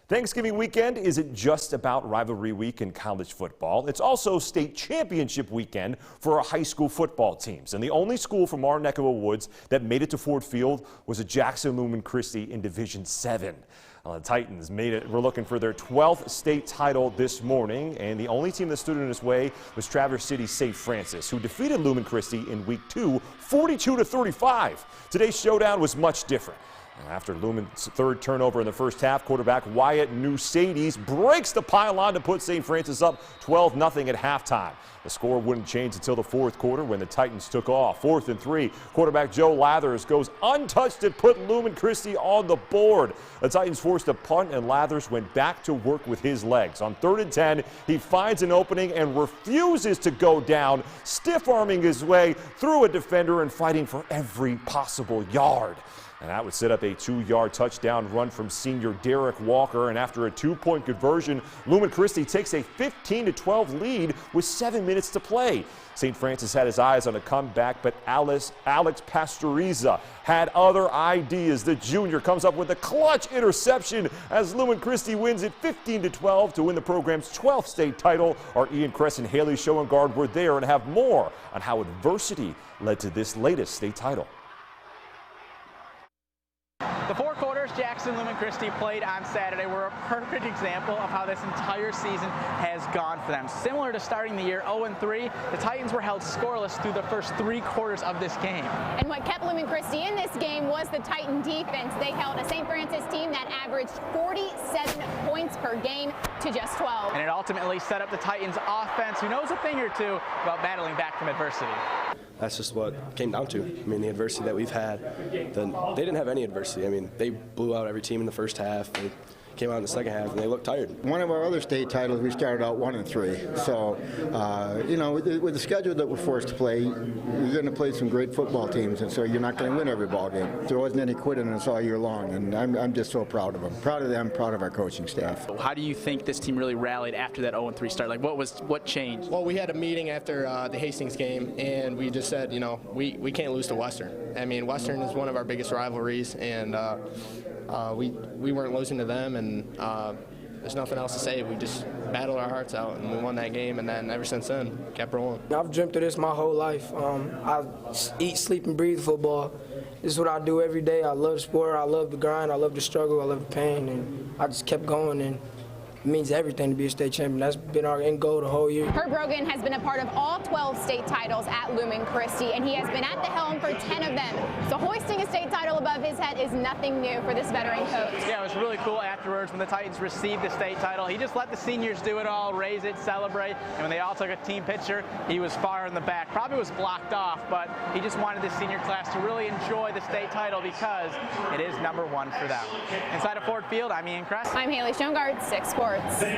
Thanksgiving weekend isn't just about rivalry week in college football. It's also state championship weekend for our high school football teams. And the only school from our neck of the woods that made it to Ford Field was a Jackson Lumen Christi in Division 7. The Titans made it. We're looking for their 12th state title this morning. And the only team that stood in its way was Traverse City's St. Francis, who defeated Lumen Christi in week 2, 42-35. Today's showdown was much different. After Lumen's third turnover in the first half, quarterback Wyatt Newsades breaks the pylon to put St. Francis up 12-0 at halftime. The score wouldn't change until the fourth quarter when the Titans took off. 4th and 3, quarterback Joe Lathers goes untouched to put Lumen Christi on the board. The Titans forced a punt and Lathers went back to work with his legs. On 3rd and 10, he finds an opening and refuses to go down, stiff-arming his way through a defender and fighting for every possible yard. And that would set up a 2-yard touchdown run from senior Derek Walker. And after a 2-point conversion, Lumen Christi takes a 15-12 lead with 7 minutes to play. St. Francis had his eyes on a comeback, but Alex Pastoriza had other ideas. The junior comes up with a clutch interception as Lumen Christi wins it 15-12 to win the program's 12th state title. Our Ian Kress and Haley Schoengard were there and have more on how adversity led to this latest state title. The 4 quarters Jackson Lumen Christi played on Saturday were a perfect example of how this entire season has gone for them. Similar to starting the year 0-3, the Titans were held scoreless through the first 3 quarters of this game. And what kept Lumen Christi in this game was the Titan defense. They held a St. Francis team that averaged 47 points per game to just 12. And it ultimately set up the Titans offense, who knows a thing or two about battling back from adversity. That's just what it came down to. I mean, the adversity that we've had, they didn't have any adversity. I mean, they blew out every team in the first half. They came out in the second half, and they looked tired. One of our other state titles, we started out 1-3. So, you know, with the schedule that we're forced to play, you're going to play some great football teams, and so you're not going to win every ball game. There wasn't any quitting us all year long, and I'm just so proud of them. Proud of them, proud of our coaching staff. How do you think this team really rallied after that 0-3 start? Like, what changed? Well, we had a meeting after the Hastings game, and we just said, you know, we can't lose to Western. I mean, Western is one of our biggest rivalries, and we weren't losing to them, and there's nothing else to say. We just battled our hearts out, and we won that game, and then ever since then, kept rolling. I've dreamt of this my whole life. I eat, sleep, and breathe football. This is what I do every day. I love sport. I love the grind. I love the struggle. I love the pain, and I just kept going. And it means everything to be a state champion. That's been our end goal the whole year. Herb Rogan has been a part of all 12 state titles at Lumen Christi, and he has been at the helm for 10 of them. So hoisting a state title above his head is nothing new for this veteran coach. Yeah, it was really cool afterwards when the Titans received the state title. He just let the seniors do it all, raise it, celebrate, and when they all took a team picture, he was far in the back. Probably was blocked off, but he just wanted the senior class to really enjoy the state title because it is #1 for them. Inside of Ford Field, I'm Ian Kress. I'm Haley Schoengard, 6 Sports.